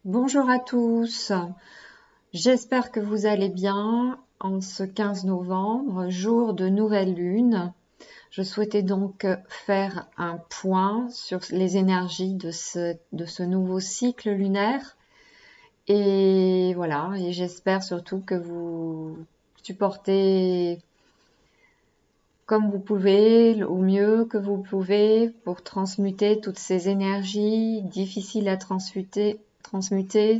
Bonjour à tous, j'espère que vous allez bien en ce 15 novembre, jour de nouvelle lune. Je souhaitais donc faire un point sur les énergies de ce nouveau cycle lunaire. Et voilà, et j'espère surtout que vous supportez comme vous pouvez, au mieux que vous pouvez, pour transmuter toutes ces énergies difficiles à transmuter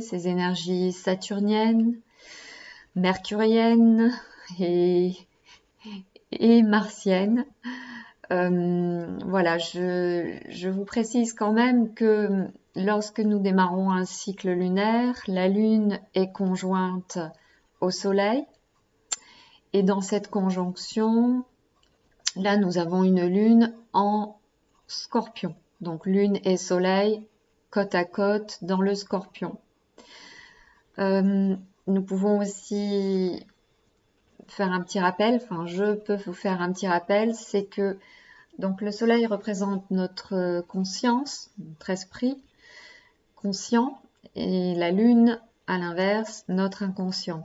ces énergies saturniennes, mercuriennes et, et martiennes. Voilà, je vous précise quand même que lorsque nous démarrons un cycle lunaire, la Lune est conjointe au Soleil. Et dans cette conjonction, là, nous avons une Lune en Scorpion. Donc, Lune et Soleil, côte à côte, dans le Scorpion. Nous pouvons aussi faire un petit rappel, enfin, je peux vous faire un petit rappel, c'est que donc le Soleil représente notre conscience, notre esprit conscient, et la Lune, à l'inverse, notre inconscient.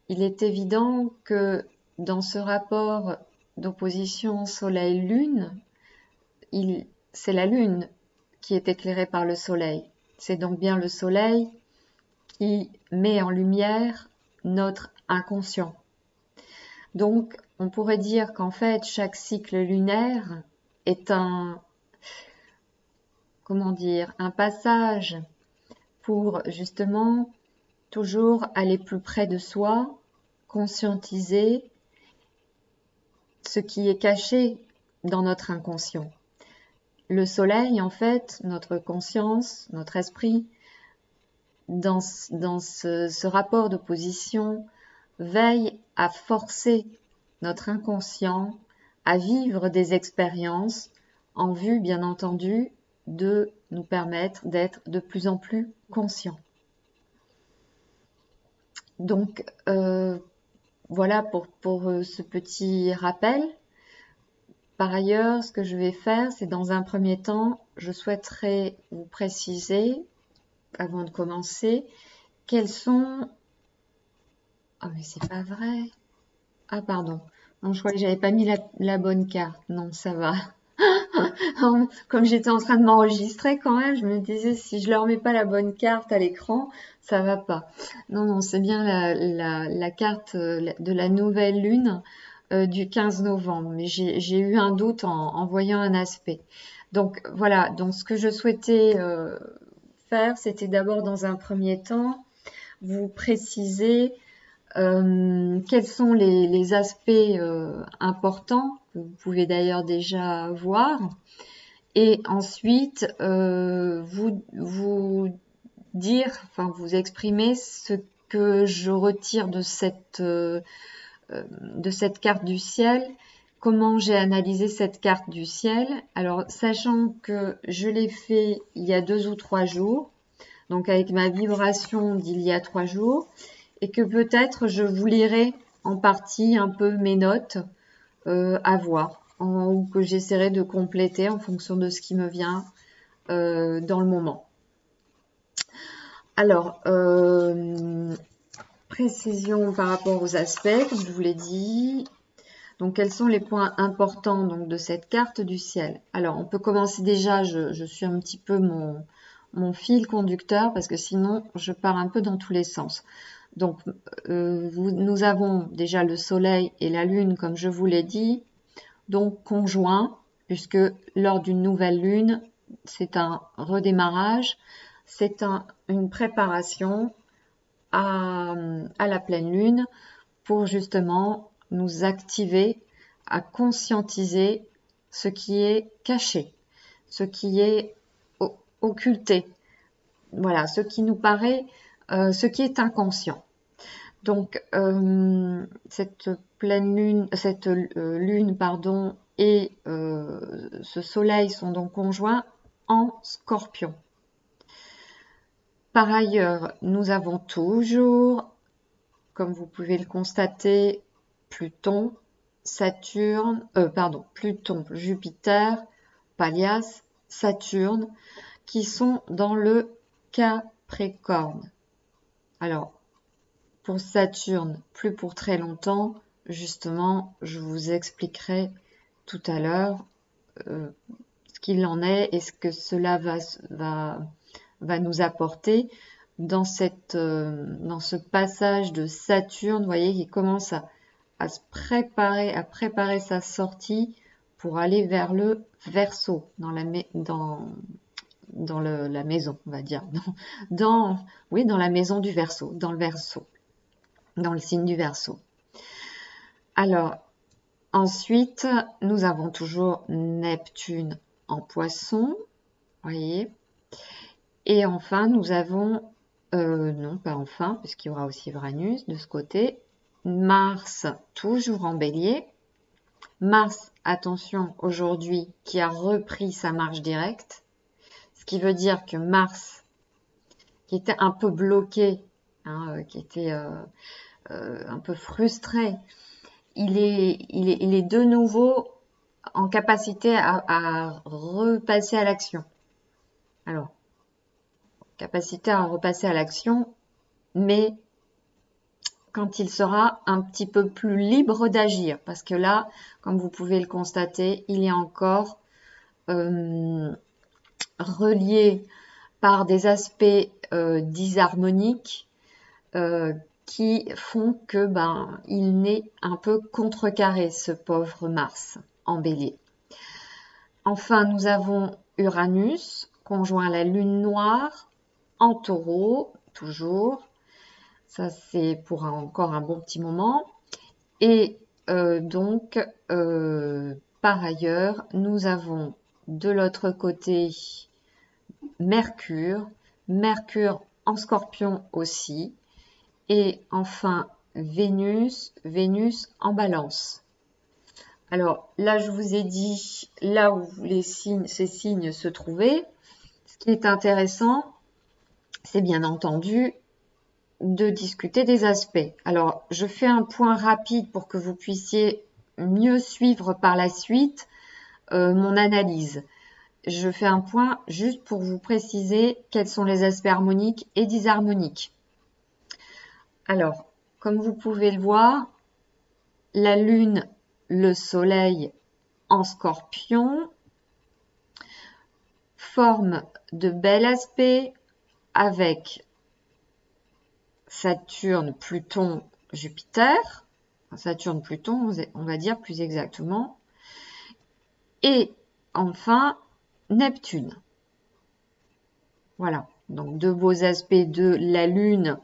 Il est évident que dans ce rapport d'opposition Soleil-Lune, c'est la Lune qui est éclairée par le Soleil. C'est donc bien le Soleil qui met en lumière notre inconscient. Donc, on pourrait dire qu'en fait, chaque cycle lunaire est un passage pour justement toujours aller plus près de soi, conscientiser ce qui est caché dans notre inconscient. Le soleil, en fait, notre conscience, notre esprit, dans ce rapport d'opposition, veille à forcer notre inconscient à vivre des expériences en vue, bien entendu, de nous permettre d'être de plus en plus conscients. Donc, voilà pour ce petit rappel. Par ailleurs, ce que je vais faire, c'est dans un premier temps, je souhaiterais vous préciser, avant de commencer, quels sont... Ah, mais c'est pas vrai. Ah, pardon. Non, je crois que j'avais pas mis la bonne carte. Non, ça va. Comme j'étais en train de m'enregistrer quand même, je me disais, si je leur mets pas la bonne carte à l'écran, ça va pas. Non, non, c'est bien la carte de la nouvelle lune du 15 novembre. Mais j'ai eu un doute en voyant un aspect. Donc voilà, donc ce que je souhaitais faire, c'était d'abord dans un premier temps, vous préciser quels sont les aspects importants que vous pouvez d'ailleurs déjà voir. Et ensuite, vous dire, enfin vous exprimer ce que je retire de cette carte du ciel, comment j'ai analysé cette carte du ciel. Alors, sachant que je l'ai fait il y a 2 ou 3 jours, donc avec ma vibration d'il y a 3 jours, et que peut-être je vous lirai en partie un peu mes notes à voir, ou que j'essaierai de compléter en fonction de ce qui me vient dans le moment. Alors, précision par rapport aux aspects, comme je vous l'ai dit. Donc, quels sont les points importants donc, de cette carte du ciel? Alors, on peut commencer déjà, je suis un petit peu mon fil conducteur parce que sinon, je pars un peu dans tous les sens. Donc, nous avons déjà le soleil et la lune, comme je vous l'ai dit, donc conjoints, puisque lors d'une nouvelle lune, c'est un redémarrage, c'est une préparation à la pleine lune pour justement nous activer à conscientiser ce qui est caché, ce qui est occulté, voilà, ce qui nous paraît, ce qui est inconscient. Donc, cette pleine lune, cette lune, pardon, et ce soleil sont donc conjoints en Scorpion. Par ailleurs, nous avons toujours, comme vous pouvez le constater, Pluton, Pluton, Jupiter, Pallas, Saturne, qui sont dans le cas Capricorne. Alors, pour Saturne, plus pour très longtemps. Justement, je vous expliquerai tout à l'heure ce qu'il en est et ce que cela va nous apporter dans ce passage de Saturne, vous voyez, qui commence à se préparer, à préparer sa sortie pour aller vers le Verseau, dans la maison, on va dire, oui, dans la maison du Verseau, dans le Verseau, dans le signe du Verseau. Alors, ensuite, nous avons toujours Neptune en Poisson, voyez. Et enfin, nous avons, non pas enfin, puisqu'il y aura aussi Uranus de ce côté, Mars toujours en Bélier. Mars, attention, aujourd'hui, qui a repris sa marche directe, ce qui veut dire que Mars, qui était un peu bloqué, hein, qui était un peu frustré, il est de nouveau en capacité à repasser à l'action. Alors, capacité à repasser à l'action, mais quand il sera un petit peu plus libre d'agir, parce que là, comme vous pouvez le constater, il est encore relié par des aspects disharmoniques qui font que il n'est un peu contrecarré, ce pauvre Mars en Bélier. Enfin, nous avons Uranus conjoint la Lune noire en Taureau, toujours. Ça, c'est pour encore un bon petit moment. Et donc, par ailleurs, nous avons de l'autre côté Mercure en Scorpion aussi. Et enfin, Vénus en Balance. Alors là, je vous ai dit là où ces signes se trouvaient. Ce qui est intéressant, c'est bien entendu de discuter des aspects. Alors, je fais un point rapide pour que vous puissiez mieux suivre par la suite mon analyse. Je fais un point juste pour vous préciser quels sont les aspects harmoniques et disharmoniques. Alors, comme vous pouvez le voir, la Lune, le Soleil en Scorpion forment de bels aspects avec Saturne, Pluton, Jupiter. Saturne, Pluton, on va dire plus exactement. Et enfin, Neptune. Voilà, donc deux beaux aspects de la Lune.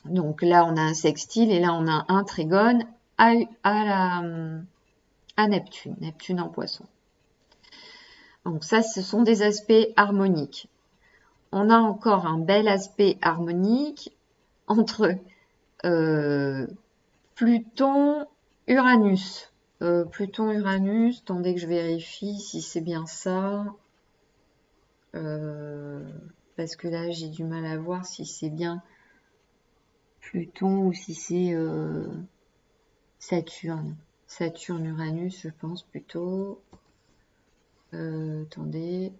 Donc là, on a un sextile et là, on a un trigone à Neptune, Neptune en Poisson. Donc ça, ce sont des aspects harmoniques. On a encore un bel aspect harmonique entre Pluton, Uranus. Pluton, Uranus, attendez que je vérifie si c'est bien ça. Parce que là, j'ai du mal à voir si c'est bien Pluton ou si c'est Saturne. Saturne, Uranus, je pense plutôt. Attendez.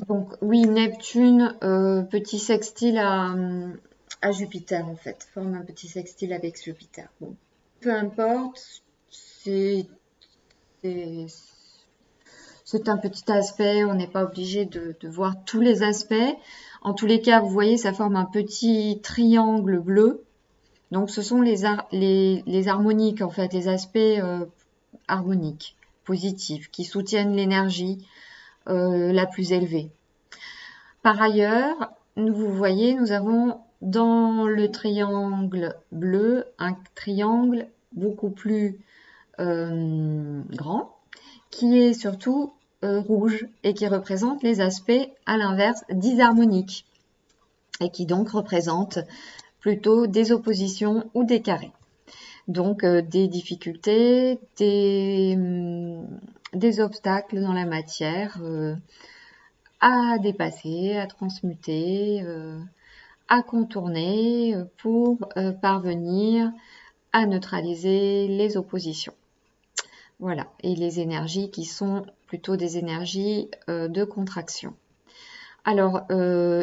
Donc oui, Neptune, petit sextile à Jupiter en fait, forme un petit sextile avec Jupiter. Bon, peu importe, c'est un petit aspect, on n'est pas obligé de voir tous les aspects. En tous les cas, vous voyez, ça forme un petit triangle bleu. Donc ce sont les harmoniques en fait, les aspects harmoniques, positifs, qui soutiennent l'énergie la plus élevée. Par ailleurs, vous voyez, nous avons dans le triangle bleu un triangle beaucoup plus grand qui est surtout rouge et qui représente les aspects à l'inverse disharmoniques et qui donc représente plutôt des oppositions ou des carrés. Donc des difficultés, des obstacles dans la matière à dépasser, à transmuter, à contourner pour parvenir à neutraliser les oppositions. Voilà, et les énergies qui sont plutôt des énergies de contraction. Alors,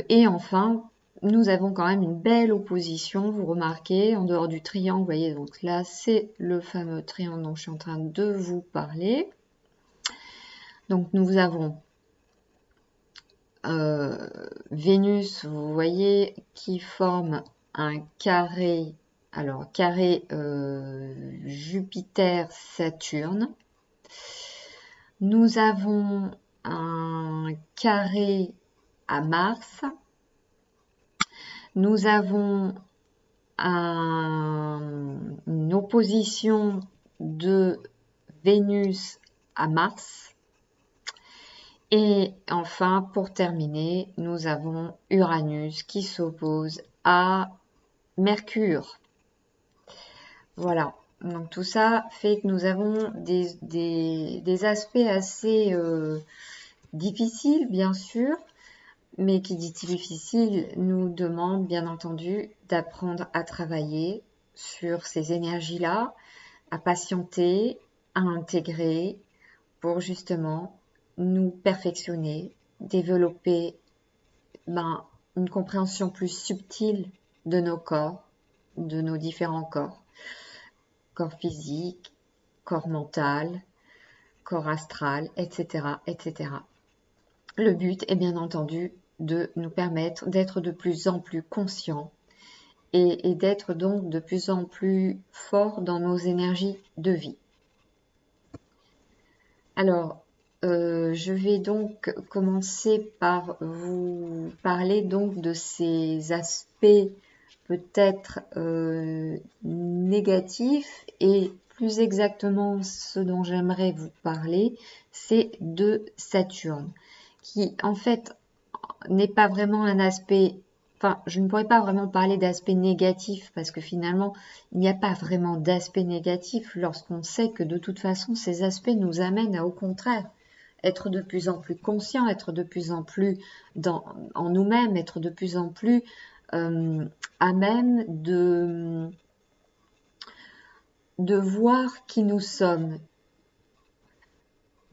et enfin, nous avons quand même une belle opposition, vous remarquez, en dehors du triangle, vous voyez, donc là, c'est le fameux triangle dont je suis en train de vous parler. Donc, nous avons Vénus, vous voyez, qui forme un carré, alors carré Jupiter-Saturne. Nous avons un carré à Mars. Nous avons une opposition de Vénus à Mars. Et enfin, pour terminer, nous avons Uranus qui s'oppose à Mercure. Voilà. Donc tout ça fait que nous avons des aspects assez difficiles, bien sûr, mais qui dit difficile nous demande bien entendu d'apprendre à travailler sur ces énergies-là, à patienter, à intégrer pour justement nous perfectionner, développer une compréhension plus subtile de nos corps, de nos différents corps physique, corps mental, corps astral, etc., etc. Le but est bien entendu de nous permettre d'être de plus en plus conscients et d'être donc de plus en plus forts dans nos énergies de vie. Alors, je vais donc commencer par vous parler donc de ces aspects peut-être négatifs et plus exactement ce dont j'aimerais vous parler, c'est de Saturne, qui en fait n'est pas vraiment un aspect, enfin je ne pourrais pas vraiment parler d'aspect négatif parce que finalement il n'y a pas vraiment d'aspect négatif lorsqu'on sait que de toute façon ces aspects nous amènent à au contraire être de plus en plus conscients, être de plus en plus en nous-mêmes, être de plus en plus à même de voir qui nous sommes,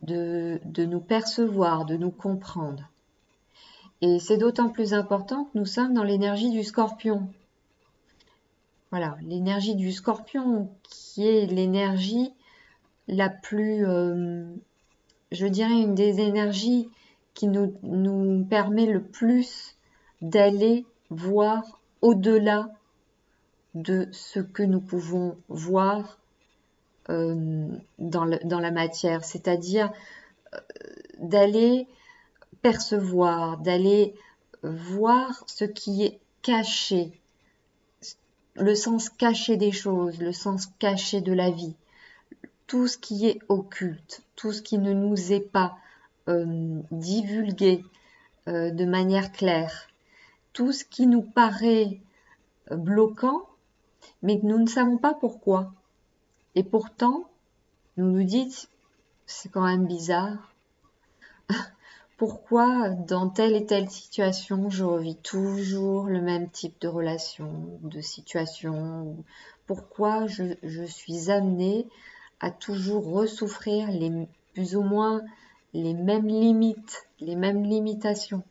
de nous percevoir, de nous comprendre. Et c'est d'autant plus important que nous sommes dans l'énergie du Scorpion. Voilà, l'énergie du Scorpion qui est l'énergie la plus, je dirais, une des énergies qui nous permet le plus d'aller voir au-delà de ce que nous pouvons voir dans la matière, c'est-à-dire d'aller percevoir, d'aller voir ce qui est caché, le sens caché des choses, le sens caché de la vie, tout ce qui est occulte, tout ce qui ne nous est pas divulgué de manière claire, tout ce qui nous paraît bloquant, mais que nous ne savons pas pourquoi. Et pourtant, nous nous dites, c'est quand même bizarre. Pourquoi dans telle et telle situation, je revis toujours le même type de relation, de situation? Pourquoi je suis amenée à toujours ressouffrir plus ou moins les mêmes limites, les mêmes limitations?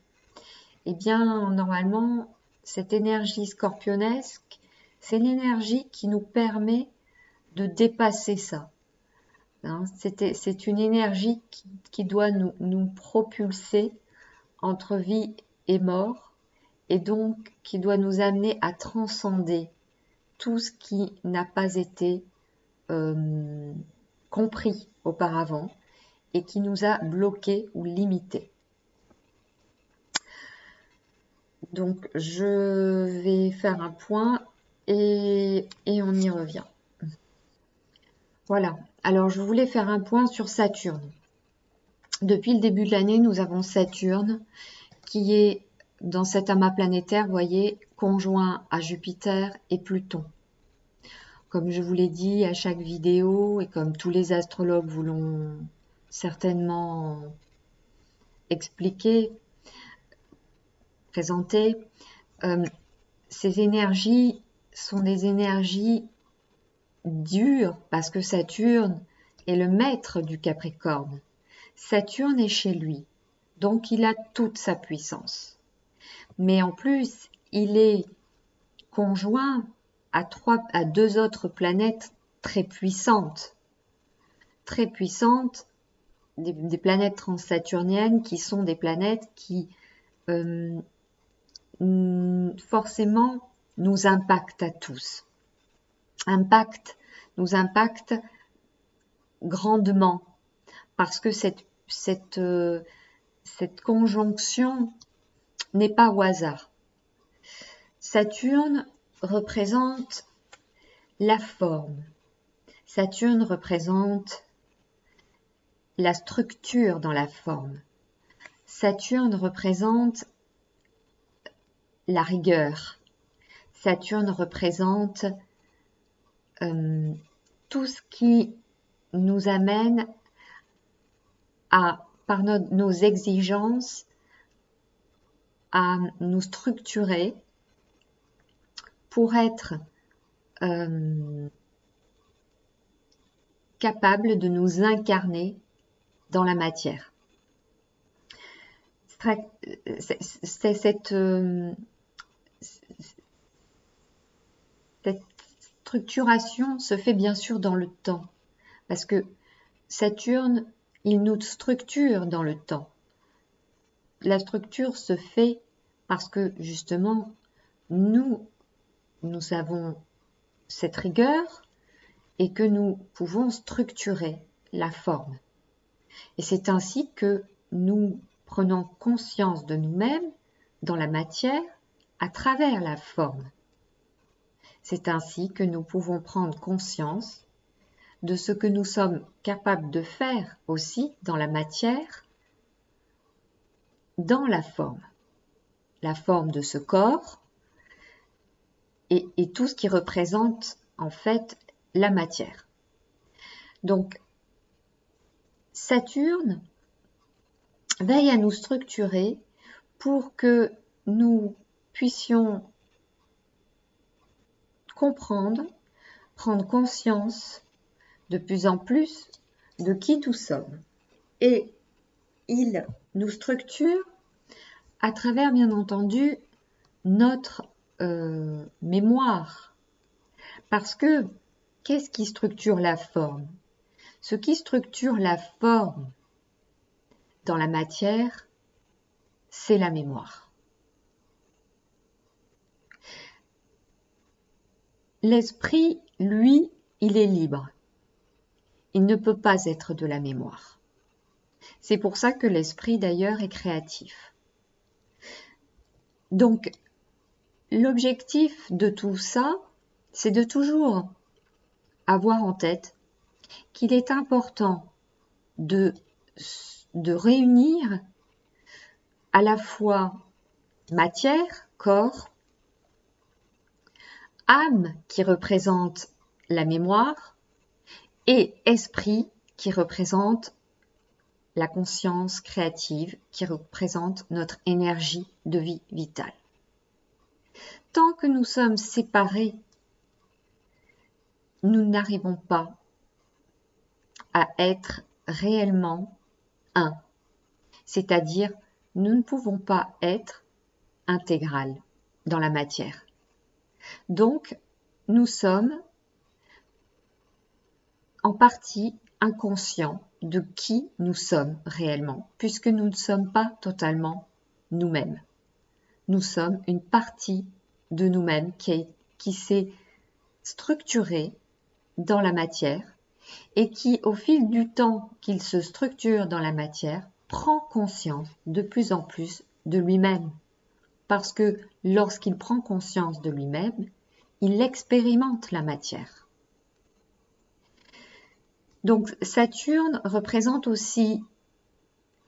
Eh bien, normalement, cette énergie scorpionesque, c'est l'énergie qui nous permet de dépasser ça. C'est une énergie qui doit nous propulser entre vie et mort et donc qui doit nous amener à transcender tout ce qui n'a pas été compris auparavant et qui nous a bloqués ou limités. Donc je vais faire un point et on y revient. Voilà, alors je voulais faire un point sur Saturne. Depuis le début de l'année, nous avons Saturne qui est dans cet amas planétaire, vous voyez, conjoint à Jupiter et Pluton. Comme je vous l'ai dit à chaque vidéo et comme tous les astrologues vous l'ont certainement expliqué, présenté, ces énergies sont des énergies dures parce que Saturne est le maître du Capricorne. Saturne est chez lui. Donc il a toute sa puissance. Mais en plus, il est conjoint à deux autres planètes très puissantes. Très puissantes, des planètes transsaturniennes qui sont des planètes qui forcément nous impactent à tous. Nous impactent grandement parce que cette conjonction n'est pas au hasard. Saturne représente la forme. Saturne représente la structure dans la forme. Saturne représente la rigueur. Saturne représente tout ce qui nous amène par nos exigences, à nous structurer pour être capable de nous incarner dans la matière. Cette structuration se fait bien sûr dans le temps, parce que Saturne, il nous structure dans le temps. La structure se fait parce que justement, nous avons cette rigueur et que nous pouvons structurer la forme. Et c'est ainsi que nous prenons conscience de nous-mêmes dans la matière à travers la forme. C'est ainsi que nous pouvons prendre conscience de ce que nous sommes capables de faire aussi dans la matière, dans la forme de ce corps et tout ce qui représente en fait la matière. Donc, Saturne veille à nous structurer pour que nous puissions comprendre, prendre conscience de plus en plus de qui nous sommes. Et il nous structure à travers, bien entendu, notre mémoire. Parce que, qu'est-ce qui structure la forme? Ce qui structure la forme dans la matière, c'est la mémoire. L'esprit, lui, il est libre. Il ne peut pas être de la mémoire. C'est pour ça que l'esprit, d'ailleurs, est créatif. Donc, l'objectif de tout ça, c'est de toujours avoir en tête qu'il est important de réunir à la fois matière, corps, âme qui représente la mémoire et esprit qui représente la conscience créative, qui représente notre énergie de vie vitale. Tant que nous sommes séparés, nous n'arrivons pas à être réellement un. C'est-à-dire, nous ne pouvons pas être intégral dans la matière. Donc, nous sommes en partie inconscients de qui nous sommes réellement, puisque nous ne sommes pas totalement nous-mêmes. Nous sommes une partie de nous-mêmes qui s'est structurée dans la matière et qui, au fil du temps qu'il se structure dans la matière, prend conscience de plus en plus de lui-même. Parce que lorsqu'il prend conscience de lui-même, il expérimente la matière. Donc Saturne représente aussi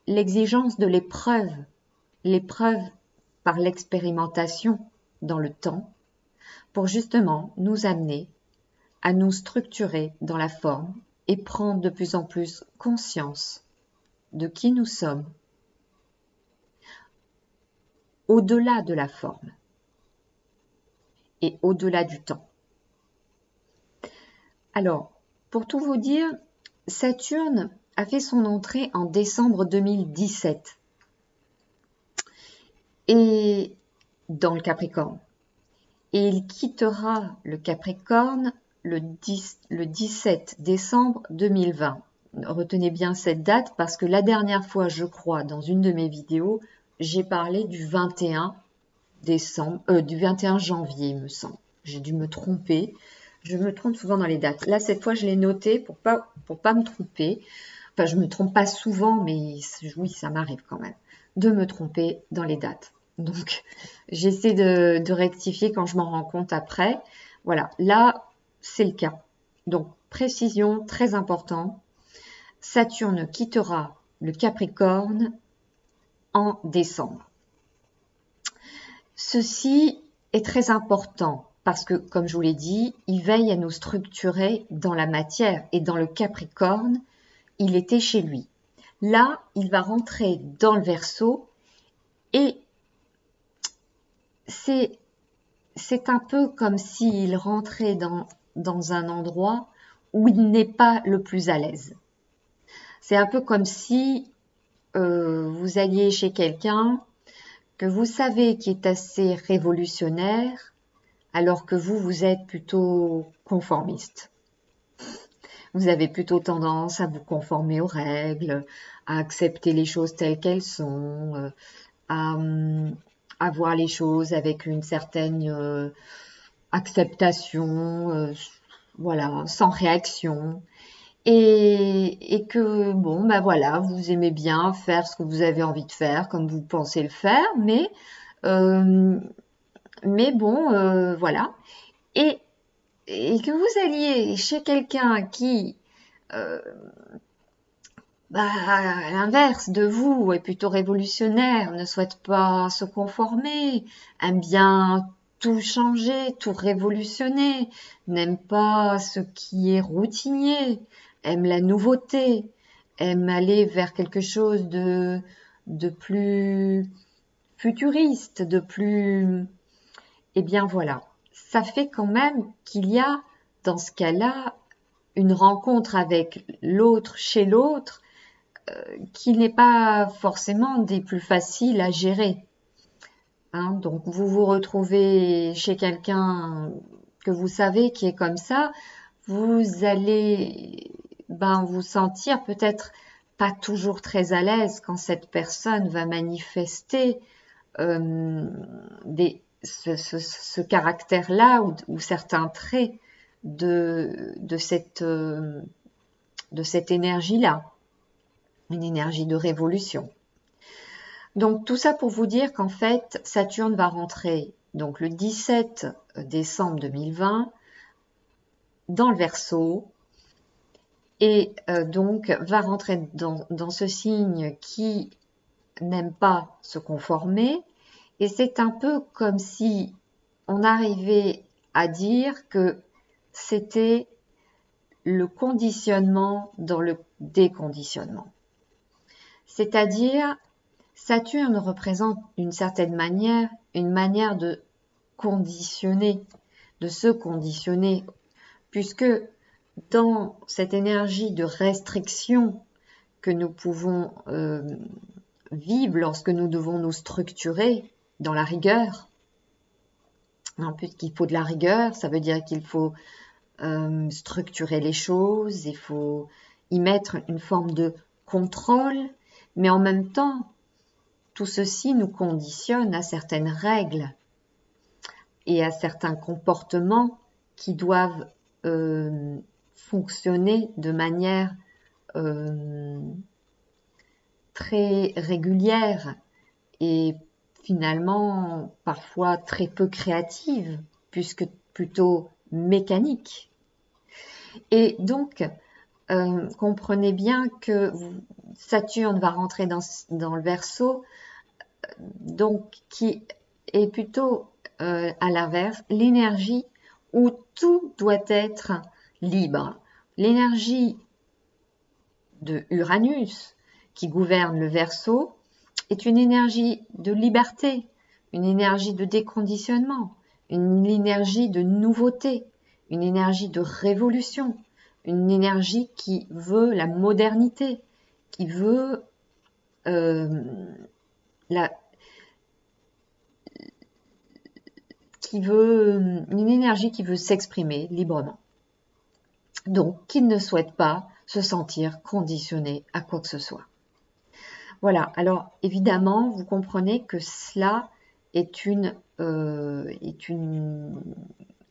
l'exigence de l'épreuve par l'expérimentation dans le temps, pour justement nous amener à nous structurer dans la forme et prendre de plus en plus conscience de qui nous sommes au-delà de la forme et au-delà du temps. Alors, pour tout vous dire, Saturne a fait son entrée en décembre 2017 et dans le Capricorne. Et il quittera le Capricorne le 17 décembre 2020. Retenez bien cette date parce que la dernière fois, je crois, dans une de mes vidéos, j'ai parlé du 21 du 21 janvier, il me semble. J'ai dû me tromper. Je me trompe souvent dans les dates. Là, cette fois, je l'ai noté pour pas me tromper. Enfin, je me trompe pas souvent, mais oui, ça m'arrive quand même de me tromper dans les dates. Donc, j'essaie de rectifier quand je m'en rends compte après. Voilà, là, c'est le cas. Donc, précision, très important. Saturne quittera le Capricorne en décembre. Ceci est très important parce que, comme je vous l'ai dit, il veille à nous structurer dans la matière et dans le Capricorne, il était chez lui. Là, il va rentrer dans le Verseau et c'est un peu comme s'il rentrait dans un endroit où il n'est pas le plus à l'aise. C'est un peu comme si vous alliez chez quelqu'un que vous savez qui est assez révolutionnaire, alors que vous êtes plutôt conformiste. Vous avez plutôt tendance à vous conformer aux règles, à accepter les choses telles qu'elles sont, à voir les choses avec une certaine acceptation, voilà, sans réaction. Et que, bon, ben voilà, vous aimez bien faire ce que vous avez envie de faire, comme vous pensez le faire, mais bon, voilà. Et que vous alliez chez quelqu'un qui, à l'inverse de vous, est plutôt révolutionnaire, ne souhaite pas se conformer, aime bien tout changer, tout révolutionner, n'aime pas ce qui est routinier, aime la nouveauté, aime aller vers quelque chose de plus futuriste, de plus... Eh bien voilà, ça fait quand même qu'il y a, dans ce cas-là, une rencontre avec l'autre chez l'autre qui n'est pas forcément des plus faciles à gérer. Hein, donc vous vous retrouvez chez quelqu'un que vous savez qui est comme ça, vous allez vous sentir peut-être pas toujours très à l'aise quand cette personne va manifester ce caractère-là ou certains traits de cette énergie-là, une énergie de révolution. Donc tout ça pour vous dire qu'en fait, Saturne va rentrer donc le 17 décembre 2020 dans le Verseau et donc va rentrer dans ce signe qui n'aime pas se conformer. Et c'est un peu comme si on arrivait à dire que c'était le conditionnement dans le déconditionnement. C'est-à-dire, Saturne représente d'une certaine manière une manière de conditionner, de se conditionner, puisque dans cette énergie de restriction que nous pouvons vivre lorsque nous devons nous structurer dans la rigueur, puisqu'il faut de la rigueur, ça veut dire qu'il faut structurer les choses, il faut y mettre une forme de contrôle, mais en même temps, tout ceci nous conditionne à certaines règles et à certains comportements qui doivent fonctionner de manière très régulière et finalement parfois très peu créative, puisque plutôt mécanique. Et donc, comprenez bien que Saturne va rentrer dans le Verseau, donc qui est plutôt à l'inverse, l'énergie où tout doit être libre. L'énergie de Uranus, qui gouverne le Verseau, est une énergie de liberté, une énergie de déconditionnement, une énergie de nouveauté, une énergie de révolution, une énergie qui veut la modernité, qui veut une énergie qui veut s'exprimer librement. Donc, qui ne souhaite pas se sentir conditionné à quoi que ce soit. Voilà, alors évidemment, vous comprenez que cela est une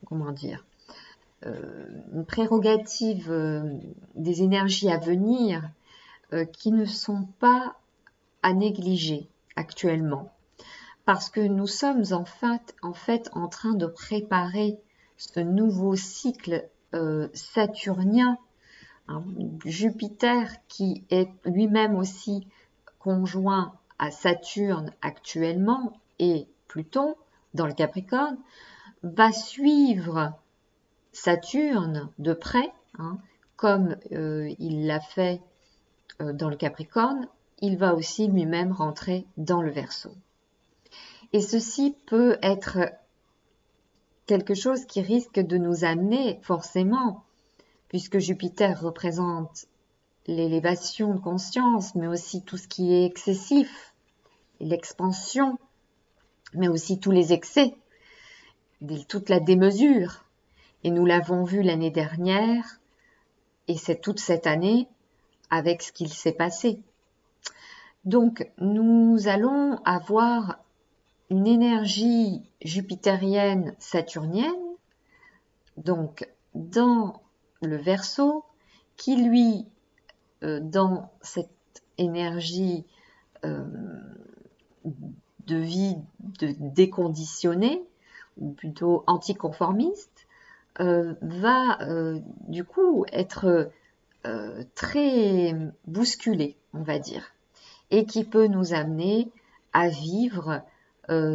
comment dire, une prérogative des énergies à venir qui ne sont pas à négliger actuellement, parce que nous sommes en fait en train de préparer ce nouveau cycle saturnien, hein, Jupiter qui est lui-même aussi conjoint à Saturne actuellement et Pluton dans le Capricorne, va suivre Saturne de près, hein, comme il l'a fait dans le Capricorne, il va aussi lui-même rentrer dans le Verseau. Et ceci peut être quelque chose qui risque de nous amener forcément, puisque Jupiter représente l'élévation de conscience, mais aussi tout ce qui est excessif, l'expansion, mais aussi tous les excès, toute la démesure. Et nous l'avons vu l'année dernière, et c'est toute cette année, avec ce qu'il s'est passé. Donc, nous allons avoir une énergie jupitérienne saturnienne, donc dans le Verseau, qui lui, dans cette énergie de vie déconditionnée, ou plutôt anticonformiste, va du coup être très bousculé, on va dire, et qui peut nous amener à vivre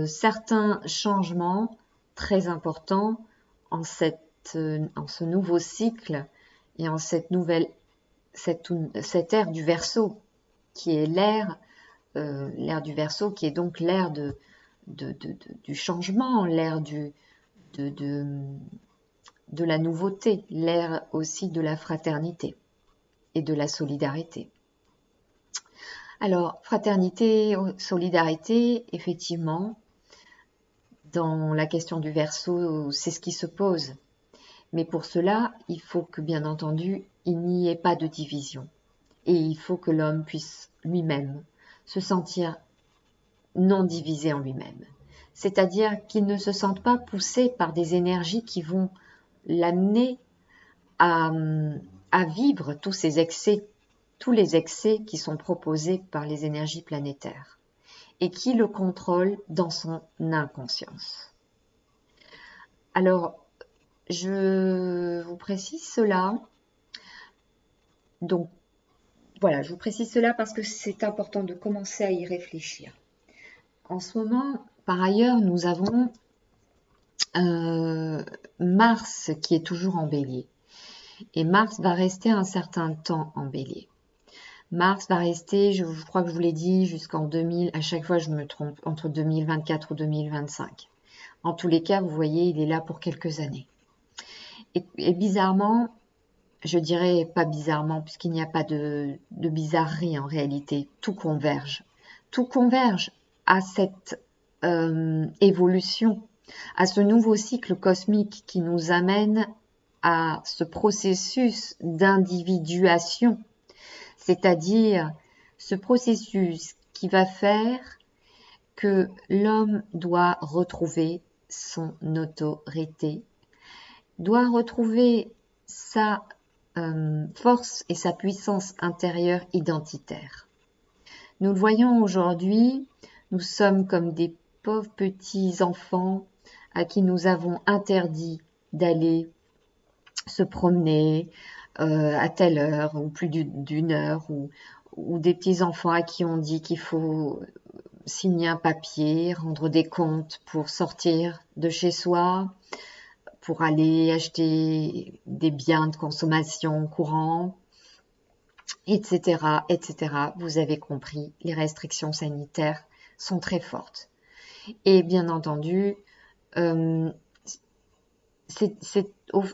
certains changements très importants en ce nouveau cycle et en cette ère du Verseau, qui est l'ère du Verseau, qui est donc l'ère du changement, l'ère de la nouveauté, l'ère aussi de la fraternité et de la solidarité. Alors, fraternité, solidarité, effectivement, dans la question du Verseau, c'est ce qui se pose. Mais pour cela, il faut que, bien entendu, il n'y ait pas de division. Et il faut que l'homme puisse lui-même se sentir non divisé en lui-même. C'est-à-dire qu'il ne se sente pas poussé par des énergies qui vont l'amener à vivre tous ces excès, tous les excès qui sont proposés par les énergies planétaires et qui le contrôlent dans son inconscience. Alors, je vous précise cela. Donc, voilà, je vous précise cela parce que c'est important de commencer à y réfléchir. En ce moment, par ailleurs, nous avons Mars qui est toujours en Bélier. Et Mars va rester un certain temps en Bélier. Mars va rester, je crois que je vous l'ai dit, jusqu'en 2000, à chaque fois je me trompe, entre 2024 ou 2025. En tous les cas, vous voyez, il est là pour quelques années. Et bizarrement, je dirais pas bizarrement, puisqu'il n'y a pas de bizarrerie en réalité, tout converge. Tout converge à cette évolution, à ce nouveau cycle cosmique qui nous amène à ce processus d'individuation, c'est-à-dire ce processus qui va faire que l'homme doit retrouver son autorité, doit retrouver sa force et sa puissance intérieure identitaire. Nous le voyons aujourd'hui, nous sommes comme des pauvres petits enfants à qui nous avons interdit d'aller se promener à telle heure ou plus d'une heure, ou des petits enfants à qui on dit qu'il faut signer un papier, rendre des comptes pour sortir de chez soi, pour aller acheter des biens de consommation courants, etc., etc. Vous avez compris, les restrictions sanitaires sont très fortes. Et bien entendu, c'est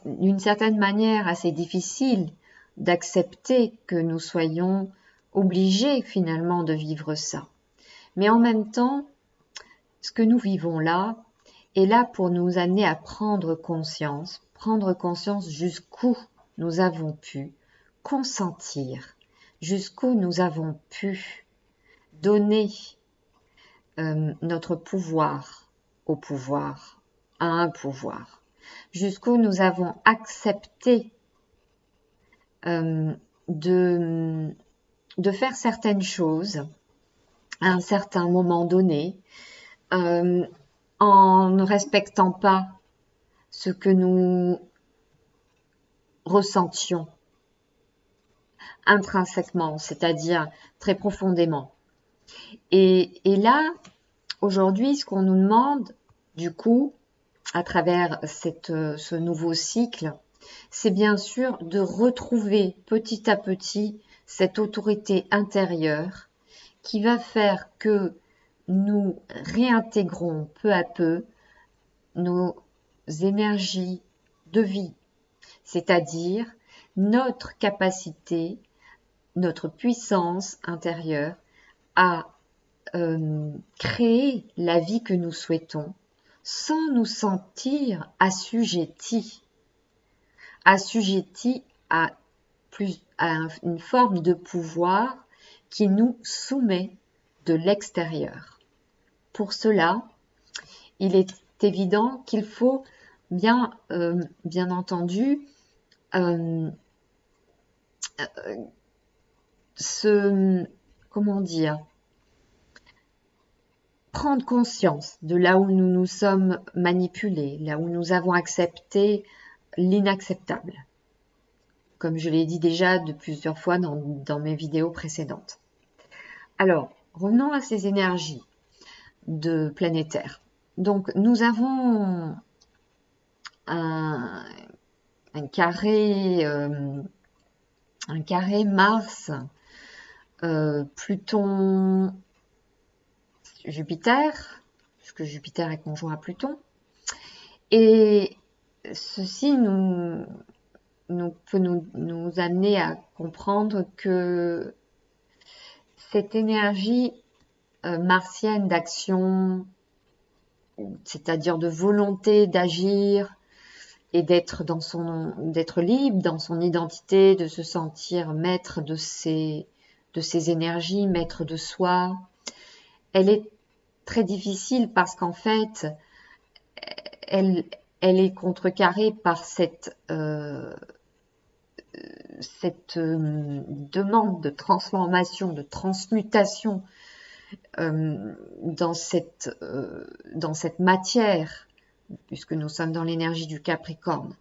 d'une certaine manière assez difficile d'accepter que nous soyons obligés finalement de vivre ça. Mais en même temps, ce que nous vivons là est là pour nous amener à prendre conscience jusqu'où nous avons pu consentir, jusqu'où nous avons pu donner notre pouvoir au pouvoir, à un pouvoir, jusqu'où nous avons accepté de faire certaines choses à un certain moment donné, en ne respectant pas ce que nous ressentions intrinsèquement, c'est-à-dire très profondément. Et là, aujourd'hui, ce qu'on nous demande, du coup, à travers ce nouveau cycle, c'est bien sûr de retrouver petit à petit cette autorité intérieure qui va faire que nous réintégrons peu à peu nos énergies de vie, c'est-à-dire notre capacité, notre puissance intérieure à créer la vie que nous souhaitons sans nous sentir assujettis à une forme de pouvoir qui nous soumet de l'extérieur. Pour cela, il est évident qu'il faut bien entendu prendre conscience de là où nous nous sommes manipulés, là où nous avons accepté l'inacceptable, comme je l'ai dit déjà de plusieurs fois dans mes vidéos précédentes. Alors, revenons à ces énergies planétaires. Donc, nous avons un carré Mars, Pluton, Jupiter, puisque Jupiter est conjoint à Pluton. Et ceci peut nous amener à comprendre que cette énergie martienne d'action, c'est-à-dire de volonté d'agir et d'être libre dans son identité, de se sentir maître de ses énergies, maître de soi, elle est très difficile parce qu'en fait, elle est contrecarrée par cette demande de transformation, de transmutation dans cette matière, puisque nous sommes dans l'énergie du Capricorne.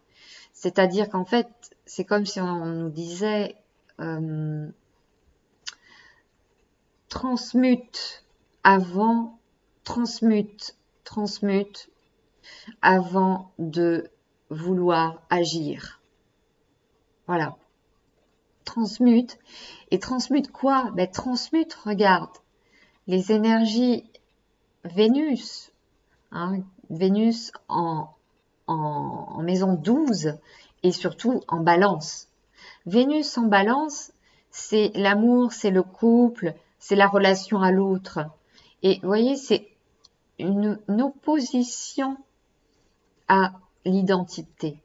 C'est-à-dire qu'en fait, c'est comme si on nous disait transmute avant de vouloir agir. Voilà. Transmute. Et transmute quoi? Ben, transmute, regarde, les énergies Vénus, Vénus en maison 12 et surtout en balance. Vénus en balance, c'est l'amour, c'est le couple, c'est la relation à l'autre. Et vous voyez, c'est une opposition à l'identité.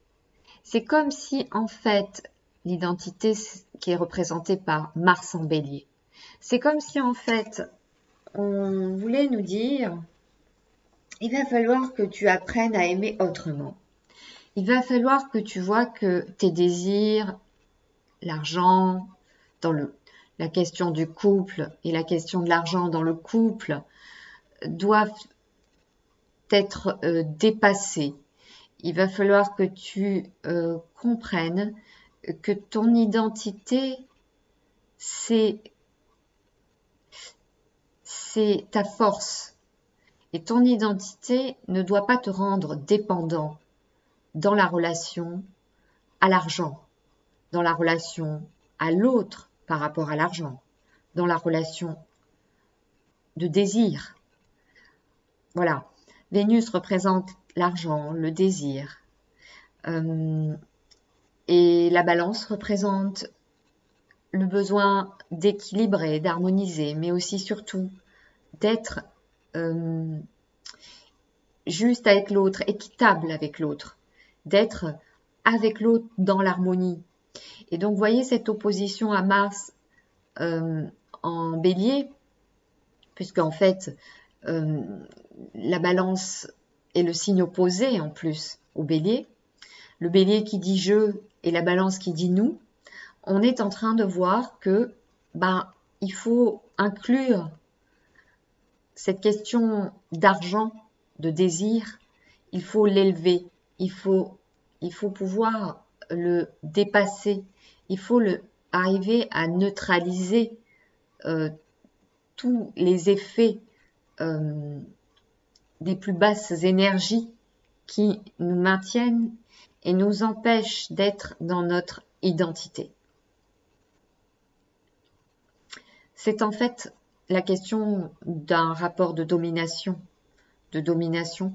C'est comme si, en fait, l'identité qui est représentée par Mars en Bélier, c'est comme si, en fait, on voulait nous dire, il va falloir que tu apprennes à aimer autrement. Il va falloir que tu vois que tes désirs, l'argent, la question du couple et la question de l'argent dans le couple doivent être dépassés. Il va falloir que tu comprennes que ton identité, c'est ta force. Et ton identité ne doit pas te rendre dépendant dans la relation à l'argent, dans la relation à l'autre par rapport à l'argent, dans la relation de désir. Voilà. Vénus représente l'argent, le désir. Et la balance représente le besoin d'équilibrer, d'harmoniser, mais aussi surtout d'être juste avec l'autre, équitable avec l'autre, d'être avec l'autre dans l'harmonie. Et donc, vous voyez cette opposition à Mars en Bélier, puisque en fait, la balance est le signe opposé en plus au Bélier. Le Bélier qui dit je et la balance qui dit nous. On est en train de voir que il faut inclure cette question d'argent, de désir, il faut l'élever, il faut pouvoir le dépasser, il faut arriver à neutraliser tous les effets des plus basses énergies qui nous maintiennent et nous empêchent d'être dans notre identité. C'est en fait la question d'un rapport de domination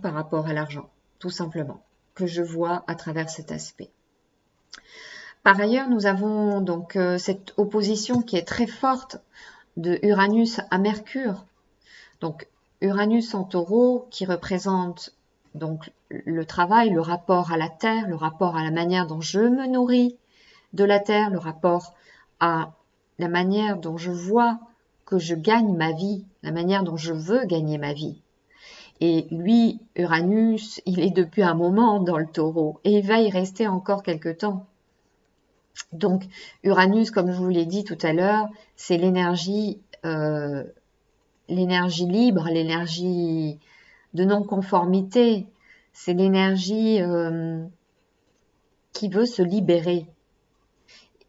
par rapport à l'argent, tout simplement, que je vois à travers cet aspect. Par ailleurs, nous avons donc cette opposition qui est très forte de Uranus à Mercure. Donc Uranus en Taureau qui représente donc le travail, le rapport à la terre, le rapport à la manière dont je me nourris de la terre, le rapport à la manière dont je vois que je gagne ma vie, la manière dont je veux gagner ma vie. Et lui, Uranus, il est depuis un moment dans le Taureau et il va y rester encore quelque temps. Donc Uranus, comme je vous l'ai dit tout à l'heure, c'est l'énergie libre, l'énergie de non-conformité, c'est l'énergie qui veut se libérer.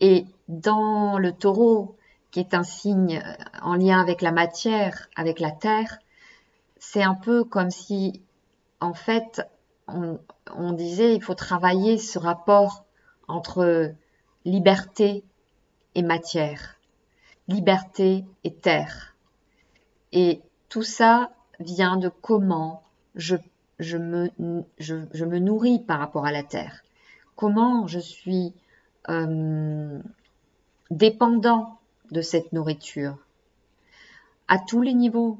Et dans le Taureau, qui est un signe en lien avec la matière, avec la terre, c'est un peu comme si, en fait, on disait il faut travailler ce rapport entre liberté et matière, liberté et terre. Et tout ça vient de comment je me nourris par rapport à la terre, comment je suis dépendant de cette nourriture à tous les niveaux,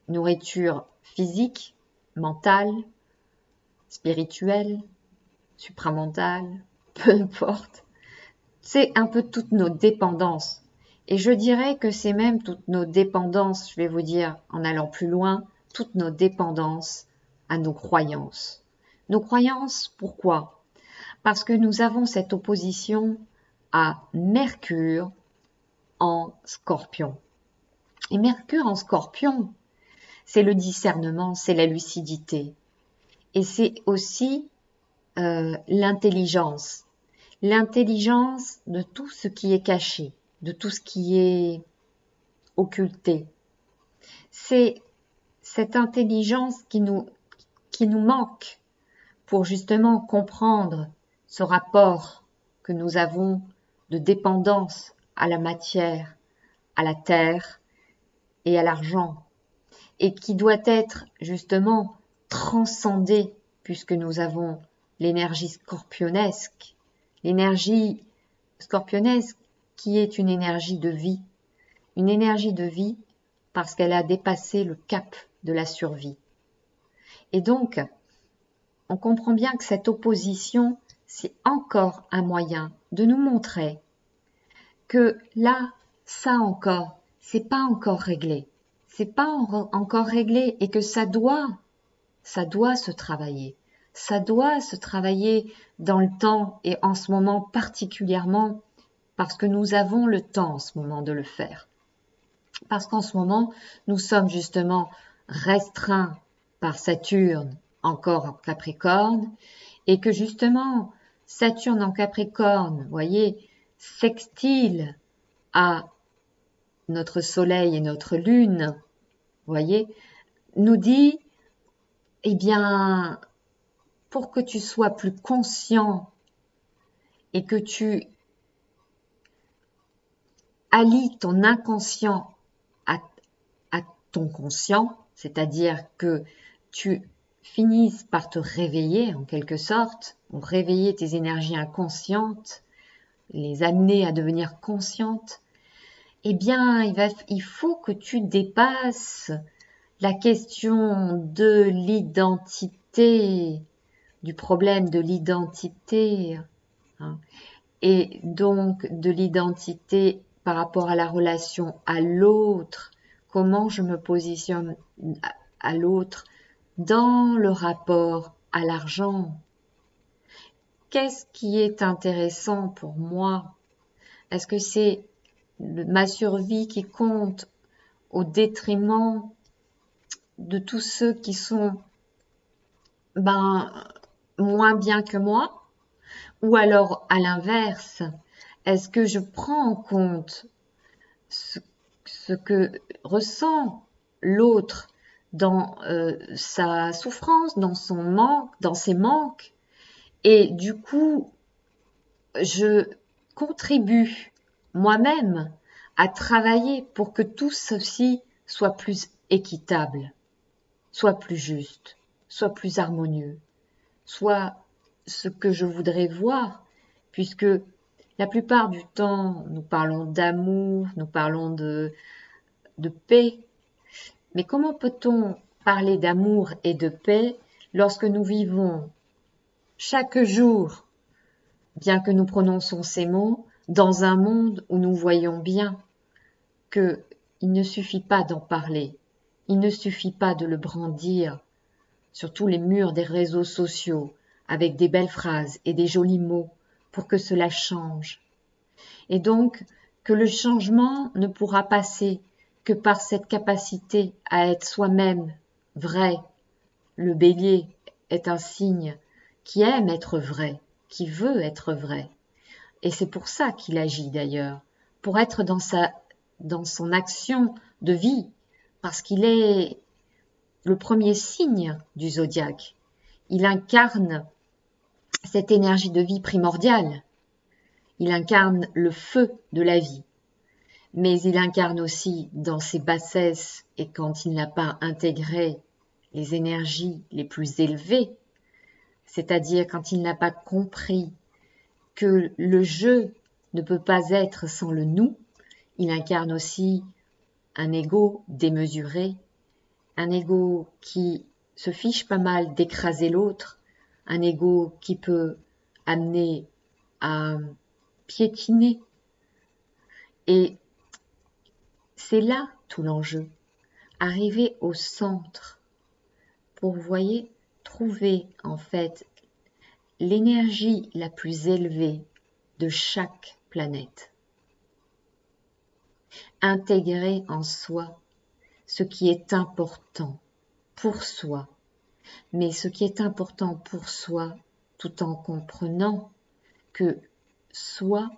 nourriture physique, mentale, spirituelle, supramentale, peu importe. C'est un peu toutes nos dépendances. Et je dirais que c'est même toutes nos dépendances, je vais vous dire en allant plus loin, toutes nos dépendances à nos croyances. Nos croyances, pourquoi? Parce que nous avons cette opposition à Mercure en Scorpion. Et Mercure en Scorpion, c'est le discernement, c'est la lucidité. Et c'est aussi l'intelligence. L'intelligence de tout ce qui est caché, de tout ce qui est occulté. C'est cette intelligence qui nous manque pour justement comprendre ce rapport que nous avons de dépendance à la matière, à la terre et à l'argent, et qui doit être justement transcendé puisque nous avons l'énergie scorpionesque, l'énergie scorpionesque qui est une énergie de vie parce qu'elle a dépassé le cap de la survie. Et donc, on comprend bien que cette opposition, c'est encore un moyen de nous montrer que là, ça encore, c'est pas encore réglé. C'est pas encore réglé et que ça doit se travailler. Ça doit se travailler dans le temps et en ce moment particulièrement parce que nous avons le temps en ce moment de le faire. Parce qu'en ce moment, nous sommes justement restreints par Saturne encore en Capricorne et que justement Saturne en Capricorne, vous voyez, sextile à notre Soleil et notre Lune, vous voyez, nous dit, eh bien, pour que tu sois plus conscient et que tu allies ton inconscient à ton conscient, c'est-à-dire que tu finisses par te réveiller en quelque sorte, ou réveiller tes énergies inconscientes, les amener à devenir conscientes, eh bien, il faut que tu dépasses la question de l'identité, du problème de l'identité, hein, et donc de l'identité par rapport à la relation à l'autre, comment je me positionne à l'autre dans le rapport à l'argent. Qu'est-ce qui est intéressant pour moi? Est-ce que c'est ma survie qui compte au détriment de tous ceux qui sont moins bien que moi? Ou alors, à l'inverse, est-ce que je prends en compte ce que ressent l'autre dans sa souffrance, dans son manque, dans ses manques, et du coup, je contribue moi-même à travailler pour que tout ceci soit plus équitable, soit plus juste, soit plus harmonieux, soit ce que je voudrais voir, puisque la plupart du temps, nous parlons d'amour, nous parlons de paix, mais comment peut-on parler d'amour et de paix lorsque nous vivons chaque jour, bien que nous prononçons ces mots, dans un monde où nous voyons bien qu'il ne suffit pas d'en parler, il ne suffit pas de le brandir sur tous les murs des réseaux sociaux avec des belles phrases et des jolis mots pour que cela change. Et donc, que le changement ne pourra passer que par cette capacité à être soi-même vrai. Le bélier est un signe qui aime être vrai, qui veut être vrai. Et c'est pour ça qu'il agit d'ailleurs, pour être dans son action de vie, parce qu'il est le premier signe du zodiaque. Il incarne cette énergie de vie primordiale. Il incarne le feu de la vie. Mais il incarne aussi dans ses bassesses et quand il n'a pas intégré les énergies les plus élevées, c'est-à-dire quand il n'a pas compris que le je ne peut pas être sans le nous, il incarne aussi un ego démesuré, un ego qui se fiche pas mal d'écraser l'autre, un ego qui peut amener à piétiner. Et c'est là tout l'enjeu, arriver au centre pour, vous voyez, trouver en fait l'énergie la plus élevée de chaque planète. Intégrer en soi ce qui est important pour soi, mais ce qui est important pour soi tout en comprenant que soi,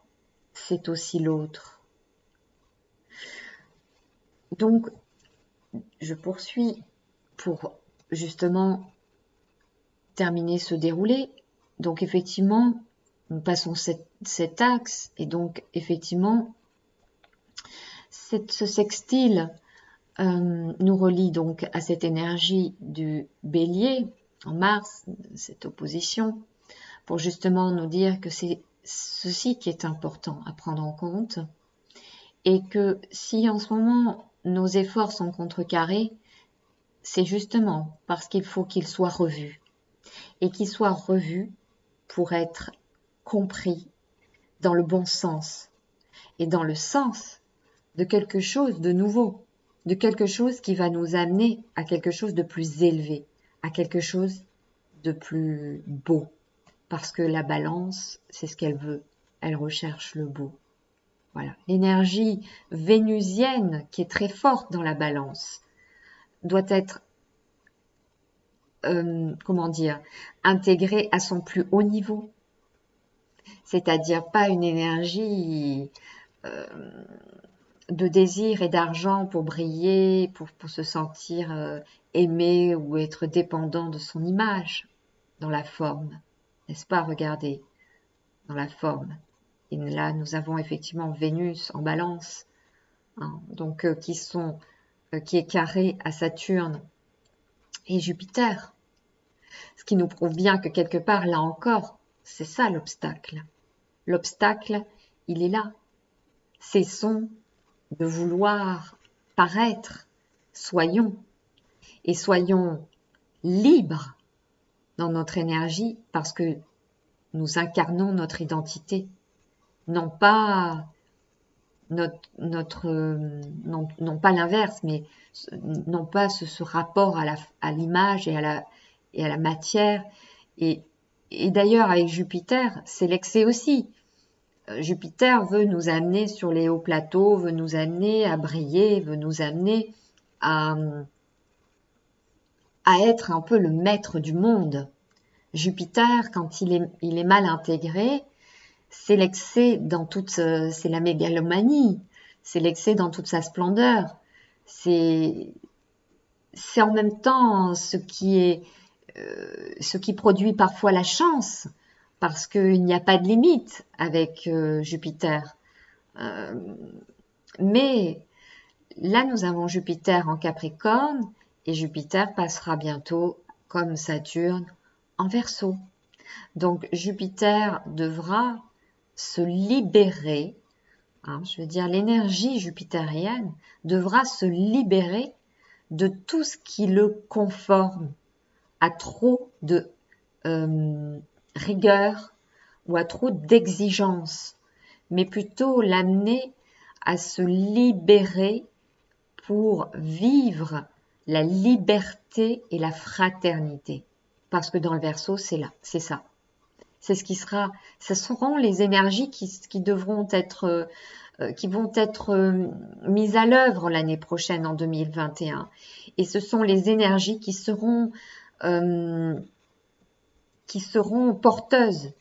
c'est aussi l'autre. Donc, je poursuis pour justement terminer ce déroulé. Donc, effectivement, nous passons cet axe et donc, effectivement, ce sextile nous relie donc à cette énergie du bélier en Mars, cette opposition, pour justement nous dire que c'est ceci qui est important à prendre en compte et que si en ce moment nos efforts sont contrecarrés, c'est justement parce qu'il faut qu'ils soient revus et qu'ils soient revus pour être compris dans le bon sens et dans le sens de quelque chose de nouveau, de quelque chose qui va nous amener à quelque chose de plus élevé, à quelque chose de plus beau. Parce que la balance, c'est ce qu'elle veut. Elle recherche le beau. Voilà. L'énergie vénusienne, qui est très forte dans la balance, doit être, intégrée à son plus haut niveau. C'est-à-dire pas une énergie de désir et d'argent pour briller, pour se sentir aimé ou être dépendant de son image dans la forme. N'est-ce pas? Regardez, dans la forme. Et là, nous avons effectivement Vénus en balance, hein, donc qui est carré à Saturne et Jupiter. Ce qui nous prouve bien que quelque part, là encore, c'est ça l'obstacle. L'obstacle, il est là. Cessons de vouloir paraître, soyons. et soyons libres dans notre énergie parce que nous incarnons notre identité, non pas non pas l'inverse, mais non pas ce rapport à l'image et à la matière. Et d'ailleurs, avec Jupiter, c'est l'excès aussi. Jupiter veut nous amener sur les hauts plateaux, veut nous amener à briller, veut nous amener à être un peu le maître du monde. Jupiter, quand il est mal intégré, c'est l'excès dans c'est la mégalomanie, c'est l'excès dans toute sa splendeur. C'est en même temps ce qui produit parfois la chance, parce qu'il n'y a pas de limite avec Jupiter. Mais là, nous avons Jupiter en Capricorne, et Jupiter passera bientôt, comme Saturne, en Verseau. Donc Jupiter devra se libérer, je veux dire l'énergie jupitérienne devra se libérer de tout ce qui le conforme à trop de rigueur ou à trop d'exigence, mais plutôt l'amener à se libérer pour vivre la liberté et la fraternité. Parce que dans le Verseau, c'est ça. C'est ce qui sera, ce seront les énergies qui devront être, qui vont être mises à l'œuvre l'année prochaine en 2021. Et ce sont les énergies qui seront porteuses,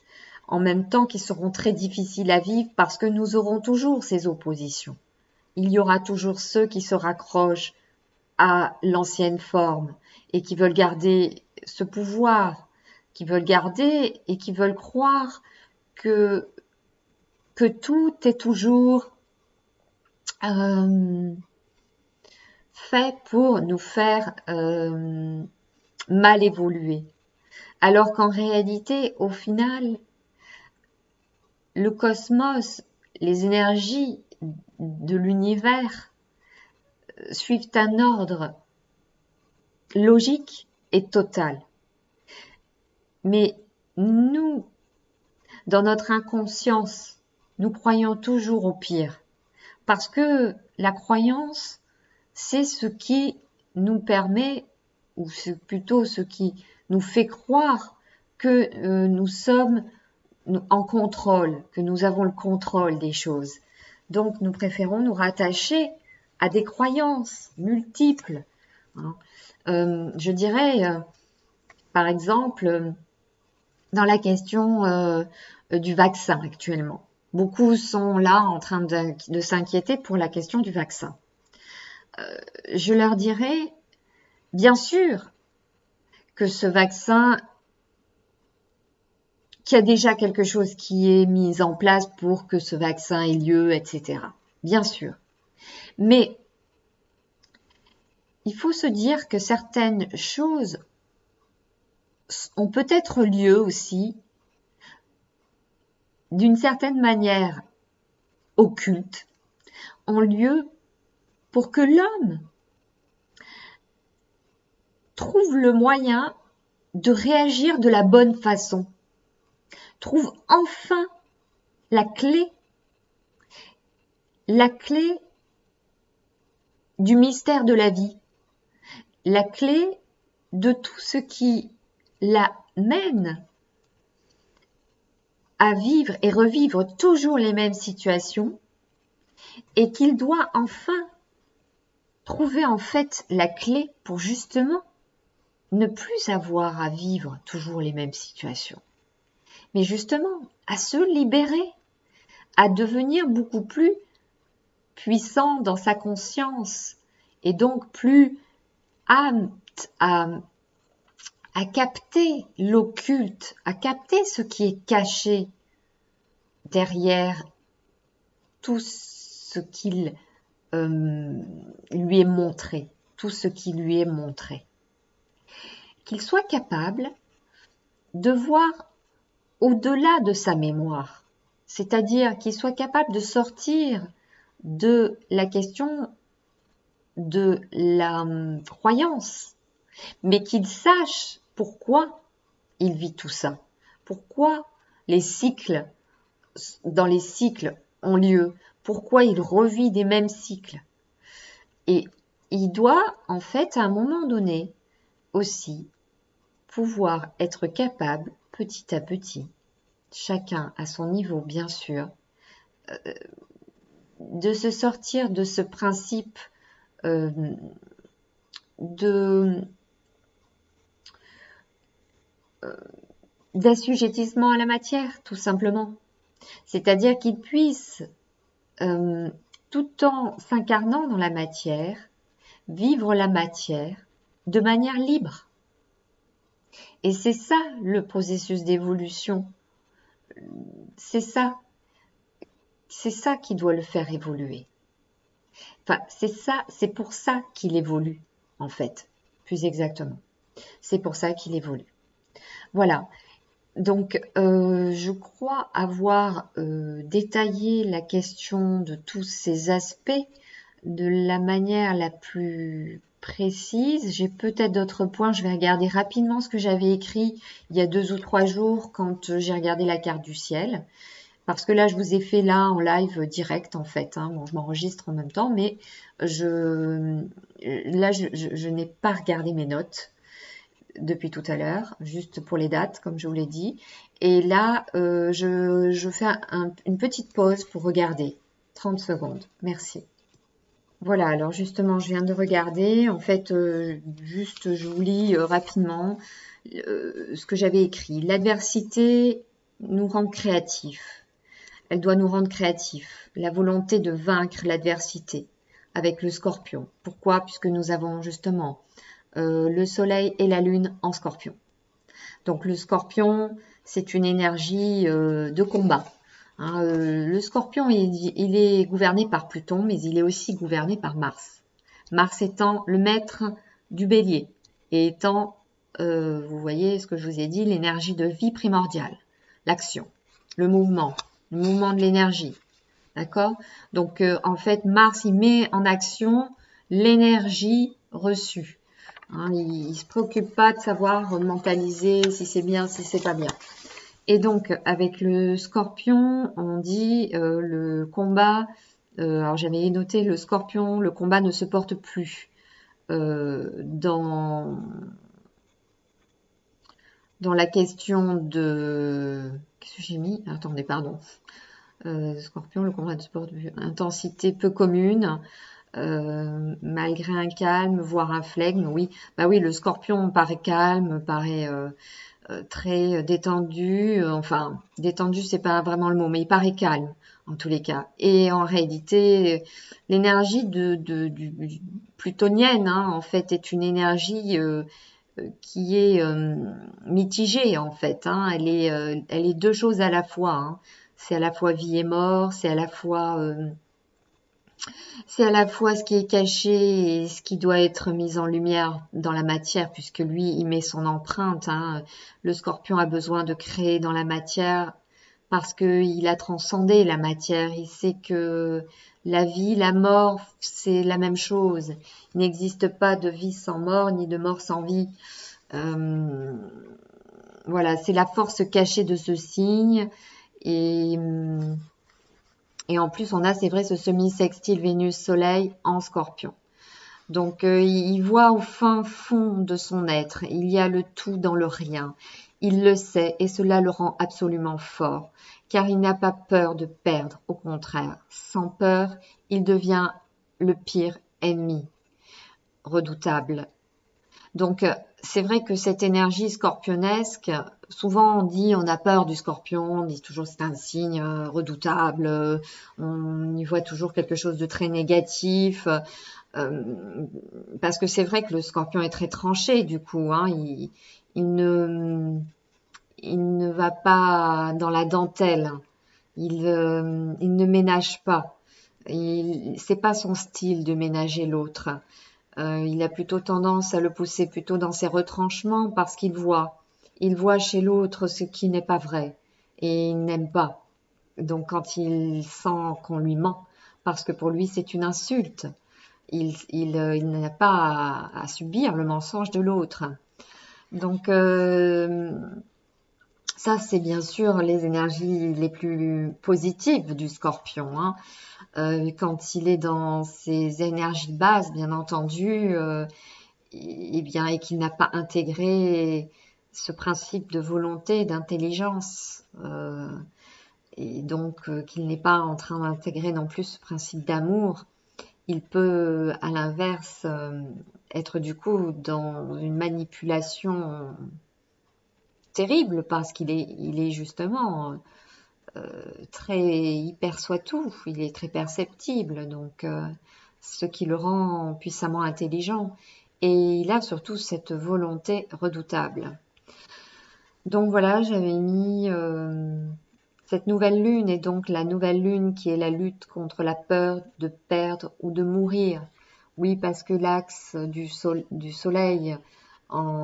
en même temps qui seront très difficiles à vivre parce que nous aurons toujours ces oppositions. Il y aura toujours ceux qui se raccrochent à l'ancienne forme et qui veulent garder ce pouvoir, qui veulent garder et qui veulent croire que tout est toujours fait pour nous faire mal évoluer. Alors qu'en réalité, au final, le cosmos, les énergies de l'univers suivent un ordre logique et total. Mais nous, dans notre inconscience, nous croyons toujours au pire. Parce que la croyance, c'est ce qui nous permet, ou c'est plutôt ce qui nous fait croire que nous sommes en contrôle, que nous avons le contrôle des choses. Donc nous préférons nous rattacher à des croyances multiples. Je dirais, par exemple, dans la question du vaccin actuellement. Beaucoup sont là en train de s'inquiéter pour la question du vaccin. Je leur dirais, bien sûr, que ce vaccin, qu'il y a déjà quelque chose qui est mis en place pour que ce vaccin ait lieu, etc. Bien sûr. Mais il faut se dire que certaines choses ont peut-être lieu aussi d'une certaine manière occulte, ont lieu pour que l'homme trouve le moyen de réagir de la bonne façon, trouve enfin la clé du mystère de la vie, la clé de tout ce qui l'amène à vivre et revivre toujours les mêmes situations, et qu'il doit enfin trouver en fait la clé pour justement ne plus avoir à vivre toujours les mêmes situations, mais justement à se libérer, à devenir beaucoup plus puissant dans sa conscience et donc plus apte à capter l'occulte, à capter ce qui est caché derrière tout ce qu'il lui est montré, tout ce qui lui est montré. Qu'il soit capable de voir au-delà de sa mémoire, c'est-à-dire qu'il soit capable de sortir de la question de la croyance mais qu'il sache pourquoi il vit tout ça. Pourquoi les cycles, dans les cycles ont lieu. Pourquoi il revit des mêmes cycles. Et il doit, en fait, à un moment donné, aussi, pouvoir être capable, petit à petit, chacun à son niveau, bien sûr, de se sortir de ce principe d'assujettissement à la matière, tout simplement. C'est-à-dire qu'il puisse, tout en s'incarnant dans la matière, vivre la matière de manière libre. Et c'est ça le processus d'évolution. C'est ça qui doit le faire évoluer. Enfin, c'est pour ça qu'il évolue, en fait, plus exactement. C'est pour ça qu'il évolue. Voilà. Donc, je crois avoir détaillé la question de tous ces aspects de la manière la plus précise. J'ai peut-être d'autres points. Je vais regarder rapidement ce que j'avais écrit il y a 2 ou 3 jours quand j'ai regardé la carte du ciel. Parce que là, je vous ai fait là en live direct en fait. Hein. Bon, je m'enregistre en même temps, mais je n'ai pas regardé mes notes depuis tout à l'heure, juste pour les dates, comme je vous l'ai dit. Et là, je fais une petite pause pour regarder. 30 secondes. Merci. Voilà, alors justement, je viens de regarder. En fait, juste, je vous lis rapidement ce que j'avais écrit. L'adversité nous rend créatifs. Elle doit nous rendre créatifs. La volonté de vaincre l'adversité avec le scorpion. Pourquoi? Puisque nous avons justement le soleil et la lune en scorpion. Donc le scorpion, c'est une énergie de combat. Hein, le scorpion, il est gouverné par Pluton, mais il est aussi gouverné par Mars. Mars étant le maître du bélier et étant, vous voyez ce que je vous ai dit, l'énergie de vie primordiale, l'action, le mouvement de l'énergie. D'accord? Donc, en fait, Mars, il met en action l'énergie reçue. Hein, il ne se préoccupe pas de savoir mentaliser si c'est bien, si c'est pas bien. Et donc, avec le scorpion, on dit le combat, alors j'avais noté le scorpion, le combat ne se porte plus dans la question de... Qu'est-ce que j'ai mis? Attendez, pardon. Scorpion, le combat ne se porte plus. Intensité peu commune. Malgré un calme, voire un flegme, oui. Bah oui, le scorpion paraît calme, paraît très détendu. Enfin, détendu, c'est pas vraiment le mot, mais il paraît calme en tous les cas. Et en réalité, l'énergie du plutonienne, hein, en fait, est une énergie qui est mitigée en fait. Hein. Elle est 2 choses à la fois. Hein. C'est à la fois vie et mort, c'est à la fois ce qui est caché et ce qui doit être mis en lumière dans la matière, puisque lui, il met son empreinte. Hein. Le scorpion a besoin de créer dans la matière parce qu'il a transcendé la matière. Il sait que la vie, la mort, c'est la même chose. Il n'existe pas de vie sans mort, ni de mort sans vie. Voilà, c'est la force cachée de ce signe. Et en plus, on a, c'est vrai, ce semi-sextile Vénus-Soleil en Scorpion. Donc, il voit au fin fond de son être, il y a le tout dans le rien. Il le sait et cela le rend absolument fort, car il n'a pas peur de perdre, au contraire. Sans peur, il devient le pire ennemi, redoutable. Donc, c'est vrai que cette énergie scorpionesque, souvent on dit on a peur du scorpion, on dit toujours c'est un signe redoutable, on y voit toujours quelque chose de très négatif, parce que c'est vrai que le scorpion est très tranché du coup, hein, il ne va pas dans la dentelle, il ne ménage pas, c'est pas son style de ménager l'autre. Il a plutôt tendance à le pousser plutôt dans ses retranchements parce qu'il voit chez l'autre ce qui n'est pas vrai et il n'aime pas. Donc quand il sent qu'on lui ment, parce que pour lui c'est une insulte, il n'a pas à subir le mensonge de l'autre. Donc, ça, c'est bien sûr les énergies les plus positives du Scorpion, hein. Quand il est dans ses énergies basses, bien entendu, et qu'il n'a pas intégré ce principe de volonté, d'intelligence, et donc qu'il n'est pas en train d'intégrer non plus ce principe d'amour, il peut, à l'inverse, être du coup dans une manipulation terrible parce qu'il est, il est justement très hyper soit-tout, il est très perceptible, donc ce qui le rend puissamment intelligent. Et il a surtout cette volonté redoutable. Donc voilà, j'avais mis cette nouvelle lune, et donc la nouvelle lune qui est la lutte contre la peur de perdre ou de mourir. Oui, parce que l'axe du soleil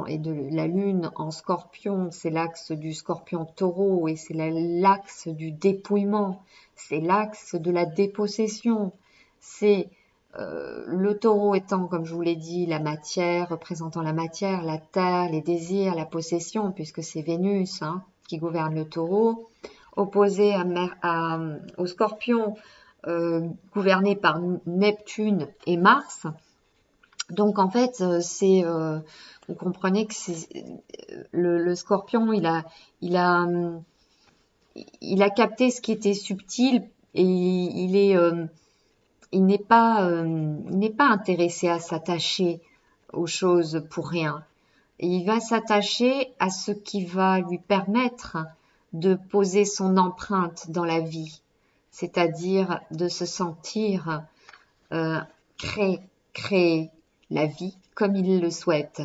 et de la lune en scorpion, c'est l'axe du scorpion taureau, et c'est l'axe du dépouillement, c'est l'axe de la dépossession, c'est le taureau étant, comme je vous l'ai dit, la matière, représentant la matière, la terre, les désirs, la possession, puisque c'est Vénus qui gouverne le taureau, opposé au scorpion, gouverné par Neptune et Mars. Donc en fait, vous comprenez que c'est le scorpion, il a capté ce qui était subtil, et il n'est pas intéressé à s'attacher aux choses pour rien. Et il va s'attacher à ce qui va lui permettre de poser son empreinte dans la vie, c'est-à-dire de se sentir créer la vie comme il le souhaite.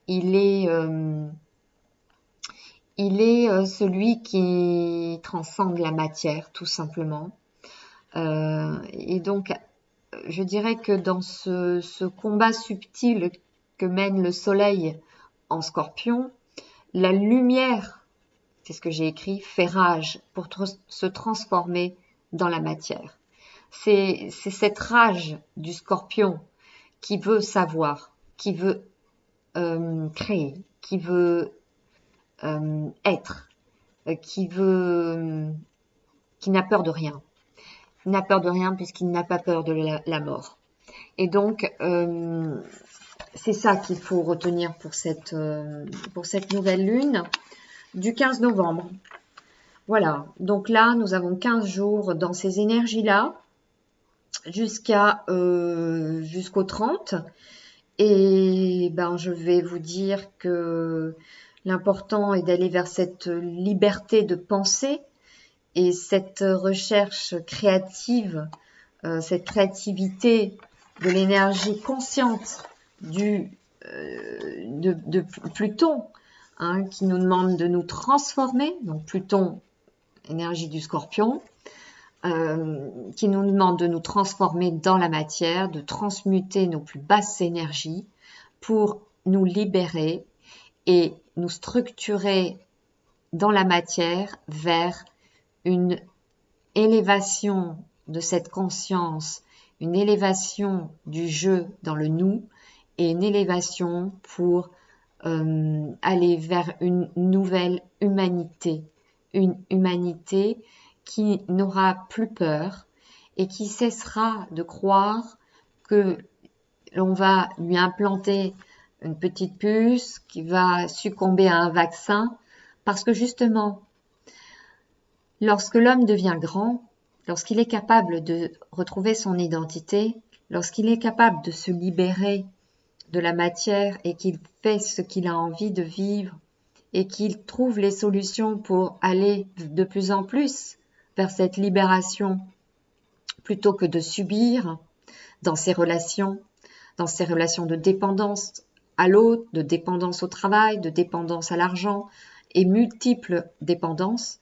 Il est celui qui transcende la matière, tout simplement. Et donc, je dirais que dans ce combat subtil que mène le soleil en scorpion, la lumière, c'est ce que j'ai écrit, fait rage pour se transformer dans la matière. C'est cette rage du scorpion qui veut savoir, qui veut créer, qui veut être, qui n'a peur de rien. Il n'a peur de rien puisqu'il n'a pas peur de la mort. Et donc, c'est ça qu'il faut retenir pour cette nouvelle lune du 15 novembre. Voilà, donc là, nous avons 15 jours dans ces énergies-là jusqu'au 30. Et ben, je vais vous dire que l'important est d'aller vers cette liberté de penser et cette recherche créative, cette créativité de l'énergie consciente de Pluton, qui nous demande de nous transformer. Donc Pluton, énergie du Scorpion, qui nous demande de nous transformer dans la matière, de transmuter nos plus basses énergies pour nous libérer et nous structurer dans la matière vers une élévation de cette conscience, une élévation du jeu dans le nous et une élévation pour aller vers une nouvelle humanité, une humanité qui n'aura plus peur et qui cessera de croire que l'on va lui implanter une petite puce qui va succomber à un vaccin, parce que justement, lorsque l'homme devient grand, lorsqu'il est capable de retrouver son identité, lorsqu'il est capable de se libérer de la matière et qu'il fait ce qu'il a envie de vivre et qu'il trouve les solutions pour aller de plus en plus vers cette libération plutôt que de subir dans ses relations de dépendance à l'autre, de dépendance au travail, de dépendance à l'argent et multiples dépendances.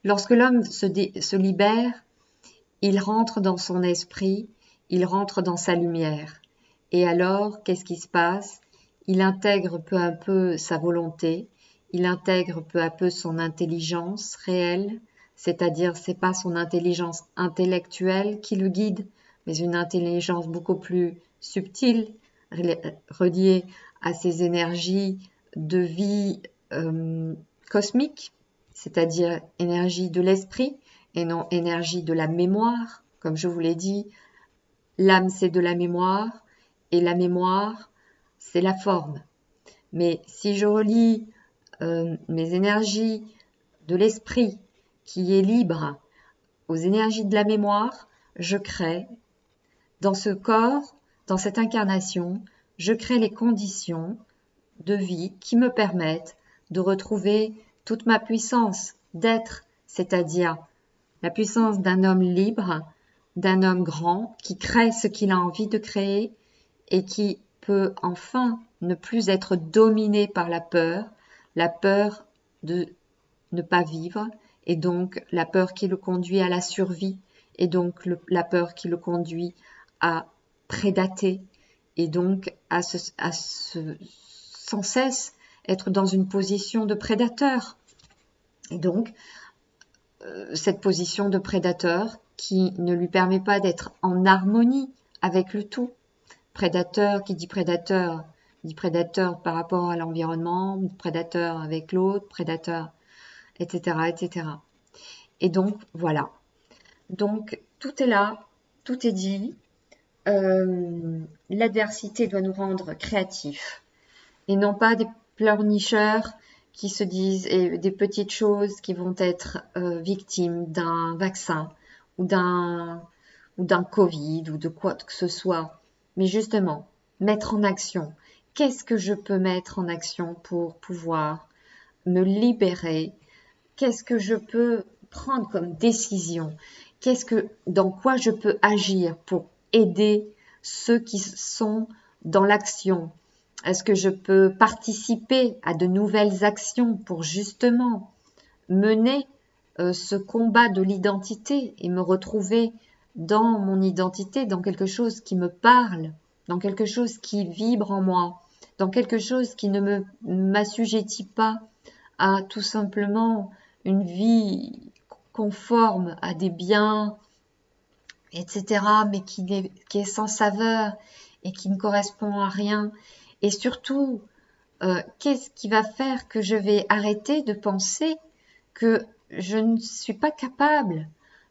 Lorsque l'homme se libère, il rentre dans son esprit, il rentre dans sa lumière. Et alors, qu'est-ce qui se passe? Il intègre peu à peu sa volonté, il intègre peu à peu son intelligence réelle, c'est-à-dire c'est pas son intelligence intellectuelle qui le guide, mais une intelligence beaucoup plus subtiles, reliées à ces énergies de vie cosmique, c'est-à-dire énergie de l'esprit et non énergie de la mémoire. Comme je vous l'ai dit, l'âme c'est de la mémoire et la mémoire c'est la forme. Mais si je relie mes énergies de l'esprit qui est libre aux énergies de la mémoire, je crée dans ce corps, dans cette incarnation, je crée les conditions de vie qui me permettent de retrouver toute ma puissance d'être, c'est-à-dire la puissance d'un homme libre, d'un homme grand qui crée ce qu'il a envie de créer et qui peut enfin ne plus être dominé par la peur de ne pas vivre et donc la peur qui le conduit à la survie et donc la peur qui le conduit à prédater et donc à sans cesse être dans une position de prédateur. Et donc, cette position de prédateur qui ne lui permet pas d'être en harmonie avec le tout. Prédateur, qui dit prédateur par rapport à l'environnement, prédateur avec l'autre, prédateur, etc., etc. Et donc, voilà. Donc, tout est là, tout est dit. L'adversité doit nous rendre créatifs et non pas des pleurnicheurs qui se disent et des petites choses qui vont être victimes d'un vaccin ou d'un Covid ou de quoi que ce soit. Mais justement, mettre en action. Qu'est-ce que je peux mettre en action pour pouvoir me libérer? Qu'est-ce que je peux prendre comme décision? Dans quoi je peux agir pour aider ceux qui sont dans l'action? Est-ce que je peux participer à de nouvelles actions pour justement mener ce combat de l'identité et me retrouver dans mon identité, dans quelque chose qui me parle, dans quelque chose qui vibre en moi, dans quelque chose qui ne m'assujettit pas à tout simplement une vie conforme à des biens, etc., mais qui est sans saveur et qui ne correspond à rien. Et surtout, qu'est-ce qui va faire que je vais arrêter de penser que je ne suis pas capable,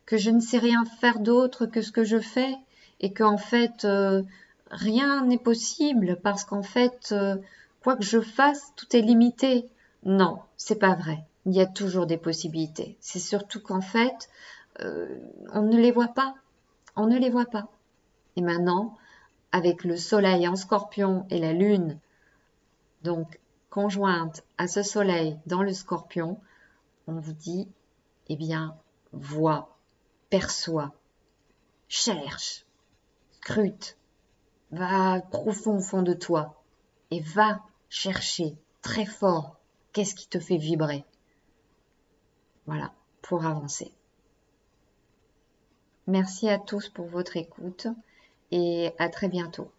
que je ne sais rien faire d'autre que ce que je fais et qu'en fait, rien n'est possible parce qu'en fait, quoi que je fasse, tout est limité. Non, c'est pas vrai. Il y a toujours des possibilités. C'est surtout qu'en fait, on ne les voit pas. On ne les voit pas. Et maintenant, avec le soleil en scorpion et la lune, donc conjointe à ce soleil dans le scorpion, on vous dit, eh bien, vois, perçois, cherche, scrute, va profond au fond de toi et va chercher très fort qu'est-ce qui te fait vibrer. Voilà, pour avancer. Merci à tous pour votre écoute et à très bientôt.